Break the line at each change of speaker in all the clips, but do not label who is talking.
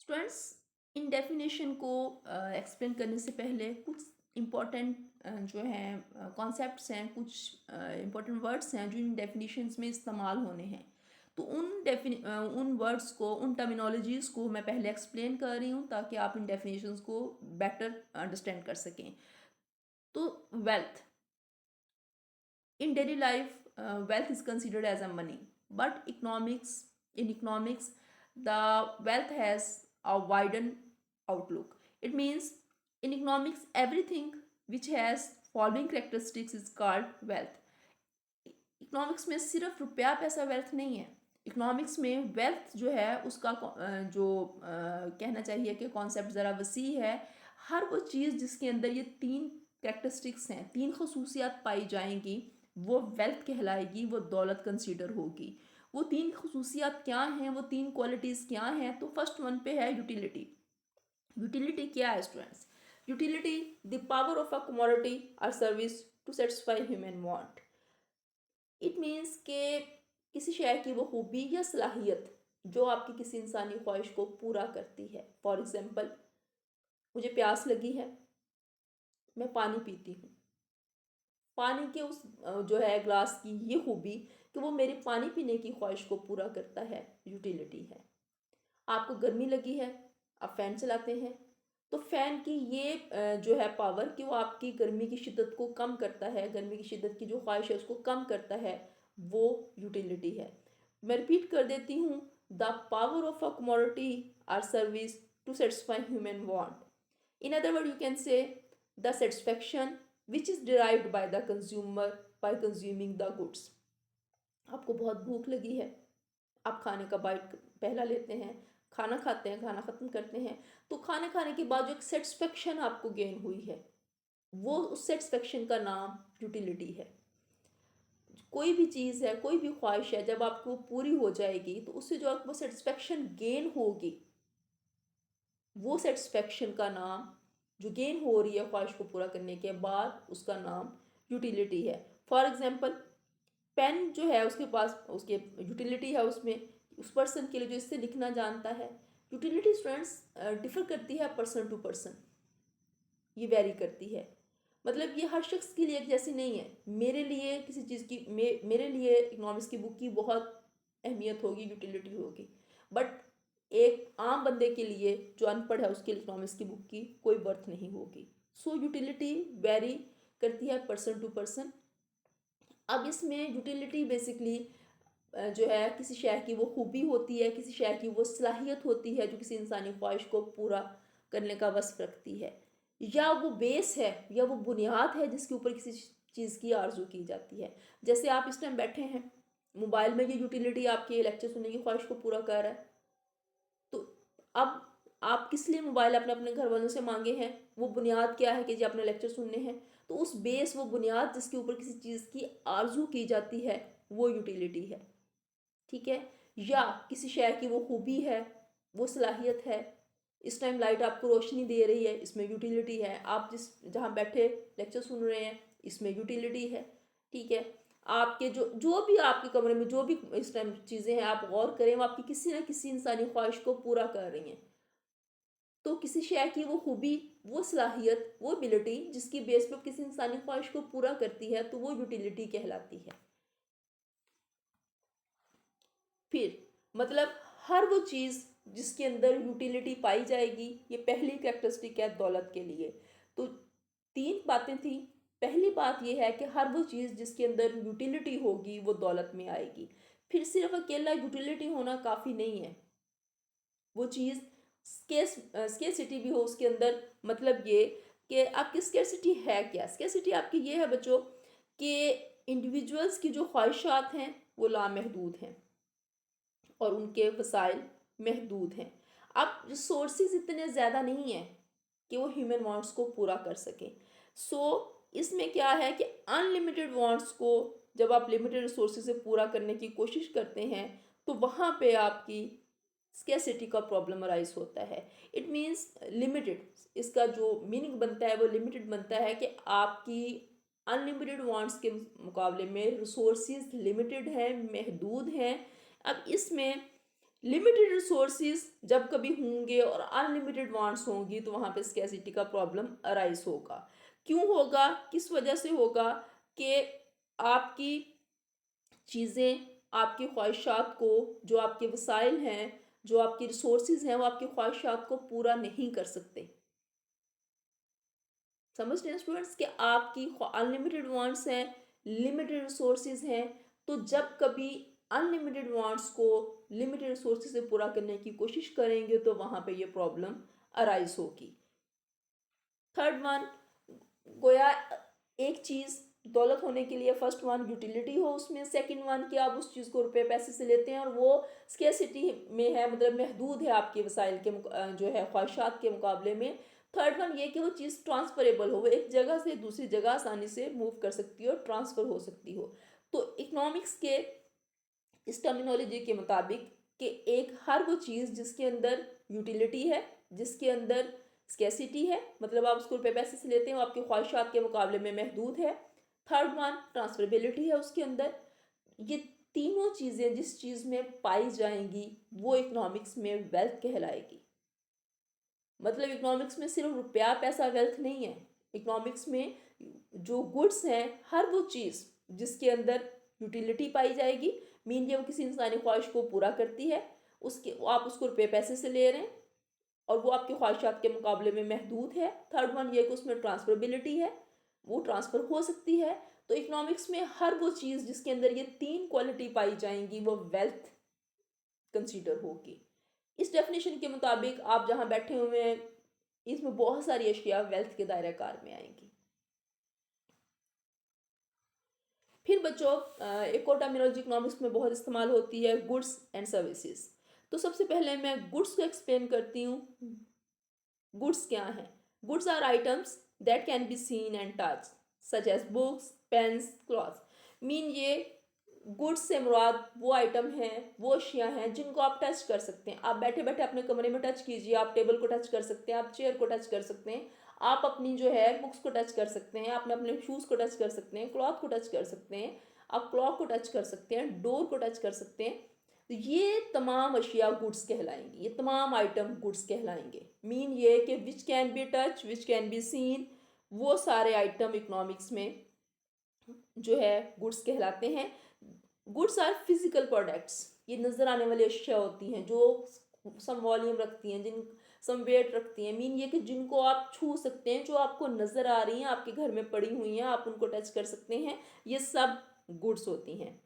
Students, इन definition को explain करने से पहले कुछ इम्पॉर्टेंट जो हैं कॉन्सेप्ट्स हैं, कुछ इम्पॉर्टेंट वर्ड्स हैं जो इन डेफिनेशंस में इस्तेमाल होने हैं। तो उन वर्ड्स को, उन टर्मिनोलॉजीज़ को मैं पहले एक्सप्लेन कर रही हूँ ताकि आप इन डेफिनेशंस को बेटर अंडरस्टैंड कर सकें। तो wealth in daily life, wealth is considered as a money, but economics the wealth has a widened outlook. It means in economics everything which has following characteristics is called wealth. Economics में सिर्फ रुपया पैसा wealth नहीं है। Economics में wealth जो है उसका कहना चाहिए कि कॉन्सेप्ट ज़रा वसी है। हर वो चीज़ जिसके अंदर ये तीन कैरेक्टरिस्टिक्स हैं, तीन खसूसियात पाई जाएंगी, वो वेल्थ कहलाएगी, वो दौलत कंसीडर होगी। वो तीन खसूसियात क्या हैं, वो तीन क्वालिटीज़ क्या हैं? तो फर्स्ट वन पे है यूटिलिटी। यूटिलिटी क्या है students? Utility the power of a commodity और service to satisfy human want. It means के किसी शय की वो खूबी या सलाहियत जो आपकी किसी इंसानी ख्वाहिश को पूरा करती है। फॉर एग्ज़ाम्पल, मुझे प्यास लगी है, मैं पानी पीती हूँ। पानी के उस जो है ग्लास की ये खूबी कि वो मेरी पानी पीने की ख्वाहिश को पूरा करता है, यूटिलिटी है। आपको गर्मी लगी है, आप फ़ैन चलाते हैं, तो फ़ैन की ये जो है पावर कि वो आपकी गर्मी की शिद्दत को कम करता है, गर्मी की शिद्दत की जो ख्वाहिश है उसको कम करता है, वो यूटिलिटी है। मैं रिपीट कर देती हूँ, the power of a commodity or service to satisfy human want. In other word you can say the satisfaction which is derived by the consumer by consuming the goods. आपको बहुत भूख लगी है, आप खाने का बाइट पहला लेते हैं, खाना खाते हैं, खाना ख़त्म करते हैं, तो खाने खाने के बाद जो एक सेटिस्फेक्शन आपको गेन हुई है, वो उस सेटिस्फेक्शन का नाम यूटिलिटी है। कोई भी चीज़ है, कोई भी ख्वाहिश है, जब आपको पूरी हो जाएगी तो उससे जो आपको सेटिस्फेक्शन गेन होगी, वो सेटिस्फेक्शन का नाम, जो गेन हो रही है ख्वाहिश को पूरा करने के बाद, उसका नाम यूटिलिटी है। फॉर एग्जांपल, पेन जो है उसके पास उसके यूटिलिटी है, उसमें उस पर्सन के लिए जो इससे लिखना जानता है। यूटिलिटी स्टूडेंट्स डिफ़र करती है पर्सन टू पर्सन, ये वेरी करती है। मतलब ये हर शख्स के लिए एक जैसी नहीं है। मेरे लिए किसी चीज़ की मेरे लिए इकोनॉमिक्स की बुक की बहुत अहमियत होगी, यूटिलिटी होगी, बट एक आम बंदे के लिए जो अनपढ़ है उसके लिए इकोनॉमिक्स की बुक की कोई वर्थ नहीं होगी। सो यूटिलिटी वेरी करती है पर्सन टू पर्सन। अब इसमें यूटिलिटी बेसिकली जो है किसी शय की वो खूबी होती है, किसी शय की वो सलाहियत होती है जो किसी इंसानी ख्वाहिश को पूरा करने का वस्फ रखती है, या वो बेस है या वो बुनियाद है जिसके ऊपर किसी चीज़ की आरजू की जाती है। जैसे आप इस टाइम बैठे हैं, मोबाइल में ये यूटिलिटी आपके लेक्चर सुनने की ख्वाहिश को पूरा कर रहा है, तो अब आप किस लिए मोबाइल अपने अपने घर वालों से मांगे हैं? वो बुनियाद क्या है कि जी अपने लेक्चर सुनने हैं। तो उस बेस, वो बुनियाद जिसके ऊपर किसी चीज़ की आरजू की जाती है, वो यूटिलिटी है। ठीक है? या किसी शय की वो खूबी है, वो सलाहियत है। इस टाइम लाइट आपको रोशनी दे रही है, इसमें यूटिलिटी है। आप जहाँ बैठे लेक्चर सुन रहे हैं, इसमें यूटिलिटी है। ठीक है? आपके जो जो भी आपके कमरे में जो भी इस टाइम चीज़ें हैं, आप गौर करें, वो आपकी किसी ना किसी इंसानी ख्वाहिश को पूरा कर रही हैं। तो किसी शय की वो खूबी, वो सलाहियत, वो एबिलिटी जिसकी बेस पे किसी इंसानी ख्वाहिश को पूरा करती है, तो वो यूटिलिटी कहलाती है। फिर मतलब हर वो चीज़ जिसके अंदर यूटिलिटी पाई जाएगी, ये पहली कैरेक्टरिस्टिक है दौलत के लिए। तो तीन बातें थी। पहली बात ये है कि हर वो चीज़ जिसके अंदर यूटिलिटी होगी वो दौलत में आएगी। फिर सिर्फ अकेला यूटिलिटी होना काफ़ी नहीं है, वो चीज़ स्केर्सिटी भी हो उसके अंदर। मतलब ये कि आपकी स्केर्सिटी है क्या? स्केर्सिटी आपकी ये है बच्चों कि इंडिविजुअल्स की जो ख्वाहिशात हैं वो लामहदूद हैं और उनके वसाइल महदूद हैं। अब रिसोर्सेज इतने ज़्यादा नहीं हैं कि वो ह्यूमन वांट्स को पूरा कर सकें। सो इसमें क्या है कि अनलिमिटेड वांट्स को जब आप लिमिटेड रिसोर्सेज से पूरा करने की कोशिश करते हैं, तो वहाँ पे आपकी स्केर्सिटी का प्रॉब्लम अराइज होता है। इट मीन्स लिमिटेड, इसका जो मीनिंग बनता है वो लिमिटेड बनता है कि आपकी अनलिमिटेड वांट्स के मुकाबले में रिसोर्सेज लिमिटेड हैं, महदूद हैं। अब इसमें लिमिटेड रिसोर्सेज जब कभी होंगे और अनलिमिटेड वांट्स होंगी तो वहाँ पे स्कैसिटी का प्रॉब्लम अराइज होगा। क्यों होगा, किस वजह से होगा कि आपकी चीज़ें, आपकी ख्वाहिशात को, जो आपके वसाइल हैं, जो आपकी रिसोर्सेज हैं, वो आपकी ख्वाहिशात को पूरा नहीं कर सकते। समझ रहे हैं स्टूडेंट्स कि आपकी अनलिमिटेड वांट्स हैं, लिमिटेड रिसोर्सेज हैं, तो जब कभी अनलिमिटेड वांट्स को लिमिटेड रिसोर्सेज से पूरा करने की कोशिश करेंगे तो वहाँ पे ये प्रॉब्लम अराइज होगी। थर्ड वन, गोया एक चीज़ दौलत होने के लिए फर्स्ट वन यूटिलिटी हो उसमें, सेकंड वन कि आप उस चीज़ को रुपए पैसे से लेते हैं और वो स्केसिटी में है, मतलब महदूद है आपके वसाइल के जो है ख्वाहिशात के मुकाबले में। थर्ड वन ये कि वो चीज़ ट्रांसफरेबल हो, वो एक जगह से दूसरी जगह आसानी से मूव कर सकती हो, ट्रांसफ़र हो सकती हो। तो इकोनॉमिक्स के इस टर्मिनोलॉजी के मुताबिक कि एक हर वो चीज़ जिसके अंदर यूटिलिटी है, जिसके अंदर स्केसिटी है, मतलब आप उसको रुपये पैसे से लेते हो, आपकी ख्वाहिशात के मुकाबले में महदूद है। थर्ड वन ट्रांसफरेबिलिटी है उसके अंदर। ये तीनों चीज़ें जिस चीज़ में पाई जाएंगी वो इकोनॉमिक्स में वेल्थ कहलाएगी। मतलब इकोनॉमिक्स में सिर्फ रुपया पैसा वेल्थ नहीं है, इकोनॉमिक्स में जो गुड्स हैं, हर वो चीज़ जिसके अंदर यूटिलिटी पाई जाएगी, मीन ये वो किसी इंसानी ख्वाहिश को पूरा करती है, उसके आप उसको रुपये पैसे से ले रहे हैं और वो आपकी ख्वाहिशात के मुकाबले में महदूद है। थर्ड वन ये कि उसमें ट्रांसफरेबिलिटी है, वो ट्रांसफ़र हो सकती है। तो इकोनॉमिक्स में हर वो चीज़ जिसके अंदर ये तीन क्वालिटी पाई जाएंगी वो वेल्थ कंसीडर होगी। इस डेफिनेशन के मुताबिक आप जहाँ बैठे हुए हैं इसमें बहुत सारी अशिया वेल्थ के दायरे कार में आएंगी। फिर बच्चों एक और टर्मिनोलॉजी इकोनॉमिक्स में बहुत इस्तेमाल होती है, गुड्स एंड सर्विसेज। तो सबसे पहले मैं गुड्स को एक्सप्लेन करती हूँ। गुड्स क्या हैं? Goods are items that can be seen and touch such as books, pens, cloth. Mean ये गुड्स से मुराद वो आइटम हैं, वो अशिया हैं जिनको आप टच कर सकते हैं। आप बैठे बैठे अपने कमरे में टच कीजिए, आप टेबल को टच कर सकते हैं, आप चेयर को टच कर सकते हैं, आप अपनी जो है बुक्स को टच कर सकते हैं, आप अपने शूज़ को टच कर सकते हैं, क्लॉथ को टच कर सकते हैं, आप क्लॉक को टच कर सकते हैं, डोर को टच कर सकते हैं। तो ये तमाम अशिया गुड्स कहलाएंगी, ये तमाम आइटम गुड्स कहलाएंगे। मीन ये कि विच can be touch, which can be scene, वो सारे आइटम इकोनॉमिक्स में जो है गुड्स कहलाते हैं। गुड्स आर फिजिकल प्रोडक्ट्स, ये नज़र आने वाली अशिया होती हैं जो सम वॉल्यूम रखती हैं, जिन सम वेट रखती हैं। मीन ये कि जिनको आप छू सकते हैं, जो आपको नज़र आ रही हैं, आपके घर में पड़ी हुई हैं, आप उनको टच कर सकते हैं, ये सब गुड्स होती हैं।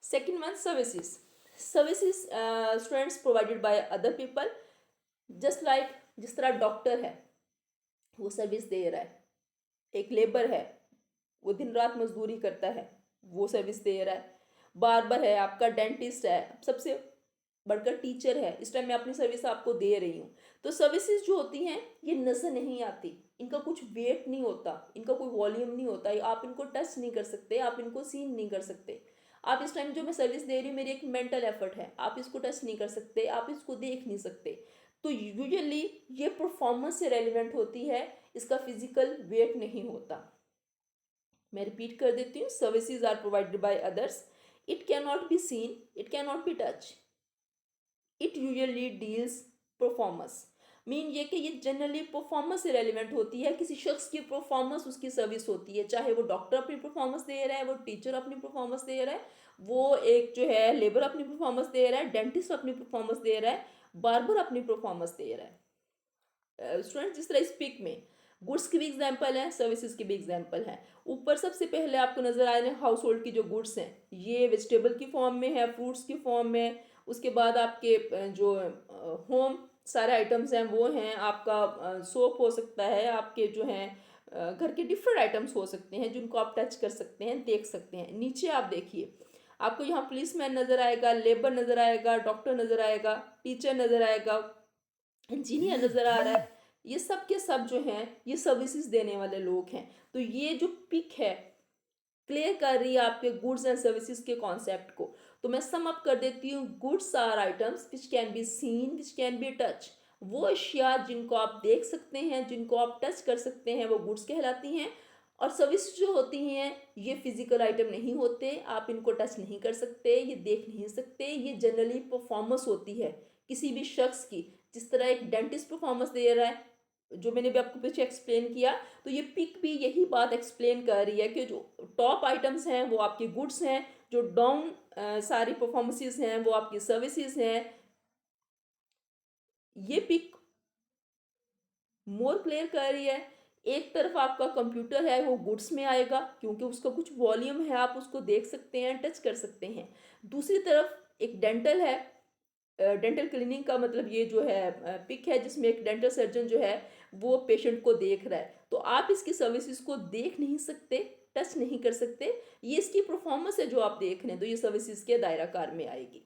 Second one services. Services students provided by other people, just like जिस तरह डॉक्टर है वो सर्विस दे रहा है, एक लेबर है वो दिन रात मजदूरी करता है वो सर्विस दे रहा है, बार्बर है आपका, डेंटिस्ट है, सबसे बढ़कर टीचर है, इस टाइम मैं अपनी सर्विस आपको दे रही हूँ। तो सर्विसेज जो होती हैं ये नज़र नहीं आती, इनका कुछ वेट नहीं होता, इनका कोई वॉल्यूम नहीं होता, आप इनको टच नहीं कर सकते, आप इनको सीन नहीं कर सकते। आप इस टाइम जो मैं सर्विस दे रही हूँ मेरी एक मेंटल एफर्ट है, आप इसको टच नहीं कर सकते, आप इसको देख नहीं सकते। तो यूजुअली ये परफॉर्मेंस से रेलिवेंट होती है, इसका फिजिकल वेट नहीं होता। मैं रिपीट कर देती हूँ, services are provided by others, it can not be seen, it can not be touch, it usually deals performance. Mean ये कि ये जनरली परफॉर्मेंस से रेलिवेंट होती है, किसी शख्स की परफॉर्मेंस उसकी सर्विस होती है, चाहे वो डॉक्टर अपनी परफॉर्मेंस दे रहा है, वो टीचर अपनी परफॉर्मेंस दे रहा है, वो एक जो है लेबर अपनी परफॉर्मेंस दे रहा है, डेंटिस्ट अपनी परफॉर्मेंस दे रहा है, बार्बर अपनी परफॉर्मेंस दे रहा है। स्टूडेंट जिस तरह स्पीक में गुड्स की भी एग्जांपल है, सर्विसेज की भी एग्जांपल है। ऊपर सबसे पहले आपको नजर आ रहे हैं हाउस होल्ड की जो गुड्स हैं, ये वेजिटेबल की फॉर्म में है, फ्रूट्स की फॉर्म में। उसके बाद आपके जो होम सारे आइटम्स हैं वो हैं, आपका सोप हो सकता है, आपके जो हैं घर के डिफरेंट आइटम्स हो सकते हैं जिनको आप टच कर सकते हैं, देख सकते हैं। नीचे आप देखिए, आपको यहाँ पुलिसमैन नज़र आएगा, लेबर नज़र आएगा, डॉक्टर नज़र आएगा, टीचर नज़र आएगा, इंजीनियर नज़र आ रहा है। ये सब के सब जो हैं ये सर्विसेज देने वाले लोग हैं। तो ये जो पिक है क्लियर कर रही है आपके गुड्स एंड सर्विसेज के कॉन्सेप्ट को। तो मैं सम अप कर देती हूँ, goods are items which can be seen, which can be touch. वो अशिया जिनको आप देख सकते हैं, जिनको आप टच कर सकते हैं, वो गुड्स कहलाती हैं। और सर्विस जो होती हैं ये फिजिकल आइटम नहीं होते, आप इनको टच नहीं कर सकते, ये देख नहीं सकते, ये जनरली परफॉर्मेंस होती है किसी भी शख्स की। जिस तरह एक डेंटिस्ट परफॉर्मेंस दे रहा है, जो मैंने भी आपको पीछे एक्सप्लेन किया, तो ये पिक भी यही बात एक्सप्लेन कर रही है कि जो टॉप आइटम्स हैं वो आपके गुड्स हैं, जो डाउन सारी परफॉर्मेंसेस हैं वो आपकी सर्विसेज हैं। ये पिक मोर क्लियर कर रही है। एक तरफ आपका कंप्यूटर है वो गुड्स में आएगा क्योंकि उसका कुछ वॉल्यूम है, आप उसको देख सकते हैं, टच कर सकते हैं। दूसरी तरफ एक डेंटल है, डेंटल क्लीनिंग का मतलब ये जो है पिक है जिसमें एक डेंटल सर्जन जो है वो पेशेंट को देख रहा है। तो आप इसकी सर्विसेज को देख नहीं सकते, टच नहीं कर सकते, ये इसकी परफॉर्मेंस है जो आप देख रहे हैं, तो ये सर्विसेज के दायरा कार में आएगी।